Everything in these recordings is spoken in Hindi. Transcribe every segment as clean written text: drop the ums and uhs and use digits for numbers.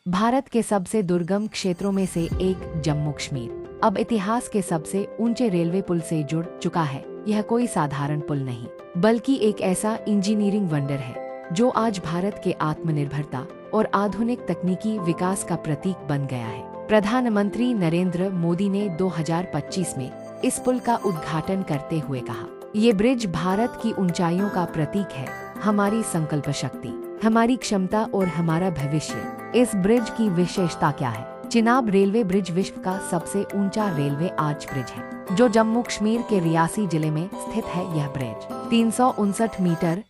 भारत के सबसे दुर्गम क्षेत्रों में से एक जम्मू कश्मीर अब इतिहास के सबसे ऊंचे रेलवे पुल से जुड़ चुका है। यह कोई साधारण पुल नहीं, बल्कि एक ऐसा इंजीनियरिंग वंडर है जो आज भारत के आत्मनिर्भरता और आधुनिक तकनीकी विकास का प्रतीक बन गया है। प्रधानमंत्री नरेंद्र मोदी ने 2025 में इस पुल का उद्घाटन करते हुए कहा, ये ब्रिज भारत की ऊंचाइयों का प्रतीक है, हमारी संकल्प शक्ति, हमारी क्षमता और हमारा भविष्य। इस ब्रिज की विशेषता क्या है? चिनाब रेलवे ब्रिज विश्व का सबसे ऊंचा रेलवे आर्च ब्रिज है, जो जम्मू कश्मीर के रियासी जिले में स्थित है। यह ब्रिज 359 मीटर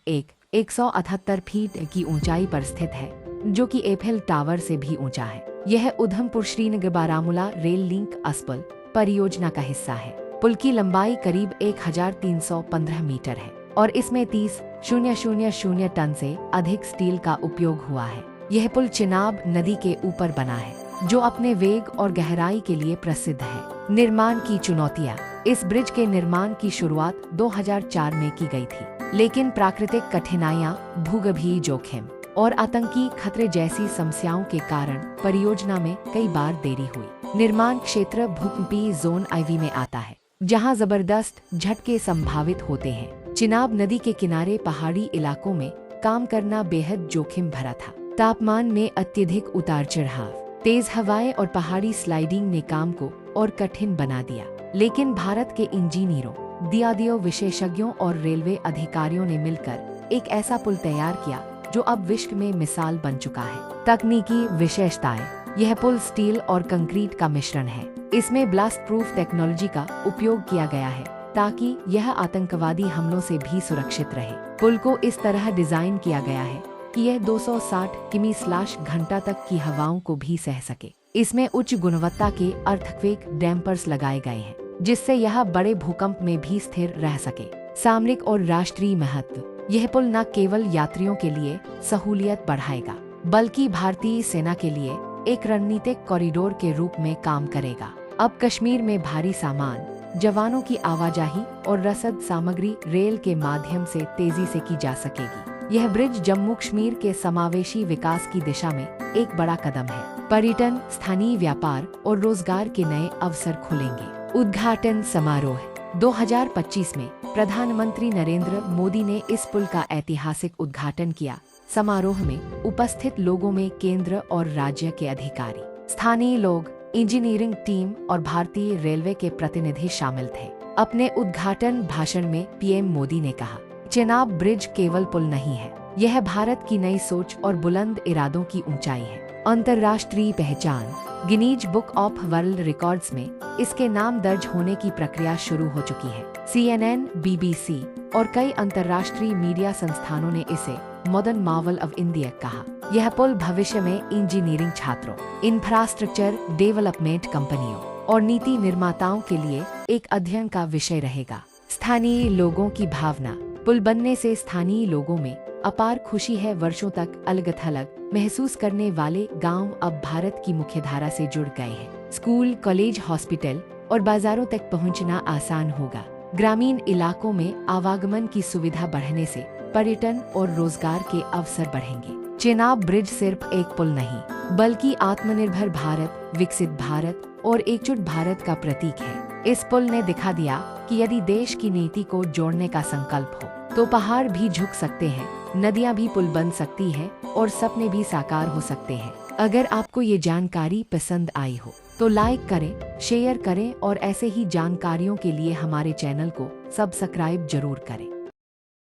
178 फीट की ऊंचाई पर स्थित है, जो कि एफिल टावर से भी ऊंचा है। यह उधमपुर श्रीनगर बारामूला रेल लिंक अस्पल परियोजना का हिस्सा है। पुल की लंबाई करीब 1315 मीटर है और इसमें 30,000 टन से अधिक स्टील का उपयोग हुआ है। यह पुल चिनाब नदी के ऊपर बना है, जो अपने वेग और गहराई के लिए प्रसिद्ध है। निर्माण की चुनौतियां। इस ब्रिज के निर्माण की शुरुआत 2004 में की गई थी, लेकिन प्राकृतिक कठिनाइयां, भूगर्भीय जोखिम और आतंकी खतरे जैसी समस्याओं के कारण परियोजना में कई बार देरी हुई। निर्माण क्षेत्र भूकंपीय जोन IV में आता है, जहां जबरदस्त झटके संभावित होते हैं। चिनाब नदी के किनारे पहाड़ी इलाकों में काम करना बेहद जोखिम भरा था। तापमान में अत्यधिक उतार चढ़ाव, तेज हवाएं और पहाड़ी स्लाइडिंग ने काम को और कठिन बना दिया। लेकिन भारत के इंजीनियरों, DRDO विशेषज्ञों और रेलवे अधिकारियों ने मिलकर एक ऐसा पुल तैयार किया जो अब विश्व में मिसाल बन चुका है। तकनीकी विशेषताएं। यह पुल स्टील और कंक्रीट का मिश्रण है। इसमें ब्लास्ट प्रूफ टेक्नोलॉजी का उपयोग किया गया है, ताकि यह आतंकवादी हमलों से भी सुरक्षित रहे। पुल को इस तरह डिजाइन किया गया है कि यह 260 किमी/घंटा तक की हवाओं को भी सह सके। इसमें उच्च गुणवत्ता के अर्थक्वेक डैम्पर्स लगाए गए हैं, जिससे यह बड़े भूकंप में भी स्थिर रह सके। सामरिक और राष्ट्रीय महत्व। यह पुल न केवल यात्रियों के लिए सहूलियत बढ़ाएगा, बल्कि भारतीय सेना के लिए एक रणनीतिक कॉरिडोर के रूप में काम करेगा। अब कश्मीर में भारी सामान, जवानों की आवाजाही और रसद सामग्री रेल के माध्यम से तेजी से की जा सकेगी। यह ब्रिज जम्मू कश्मीर के समावेशी विकास की दिशा में एक बड़ा कदम है। पर्यटन, स्थानीय व्यापार और रोजगार के नए अवसर खुलेंगे। उद्घाटन समारोह। 2025 में प्रधानमंत्री नरेंद्र मोदी ने इस पुल का ऐतिहासिक उद्घाटन किया। समारोह में उपस्थित लोगों में केंद्र और राज्य के अधिकारी, स्थानीय लोग, इंजीनियरिंग टीम और भारतीय रेलवे के प्रतिनिधि शामिल थे। अपने उद्घाटन भाषण में PM मोदी ने कहा, चिनाब ब्रिज केवल पुल नहीं है, यह भारत की नई सोच और बुलंद इरादों की ऊंचाई है। अंतर्राष्ट्रीय पहचान। Guinness book of world records में इसके नाम दर्ज होने की प्रक्रिया शुरू हो चुकी है। CNN, BBC और कई अंतर्राष्ट्रीय मीडिया संस्थानों ने इसे मॉडर्न मार्वल ऑफ इंडिया कहा। यह पुल भविष्य में इंजीनियरिंग छात्रों, इंफ्रास्ट्रक्चर डेवलपमेंट कंपनियों और नीति निर्माताओं के लिए एक अध्ययन का विषय रहेगा। स्थानीय लोगों की भावना। पुल बनने से स्थानीय लोगों में अपार खुशी है। वर्षों तक अलग-थलग महसूस करने वाले गांव अब भारत की मुख्यधारा से जुड़ गए हैं। स्कूल, कॉलेज, हॉस्पिटल और बाजारों तक पहुंचना आसान होगा। ग्रामीण इलाकों में आवागमन की सुविधा बढ़ने से पर्यटन और रोजगार के अवसर बढ़ेंगे। चिनाब ब्रिज सिर्फ एक पुल नहीं, बल्कि आत्मनिर्भर भारत, विकसित भारत और एकजुट भारत का प्रतीक है। इस पुल ने दिखा दिया कि यदि देश की नीति को जोड़ने का संकल्प हो, तो पहाड़ भी झुक सकते हैं, नदियां भी पुल बन सकती हैं और सपने भी साकार हो सकते हैं। अगर आपको ये जानकारी पसंद आई हो, तो लाइक करें, शेयर करें और ऐसे ही जानकारियों के लिए हमारे चैनल को सब्सक्राइब जरूर करें।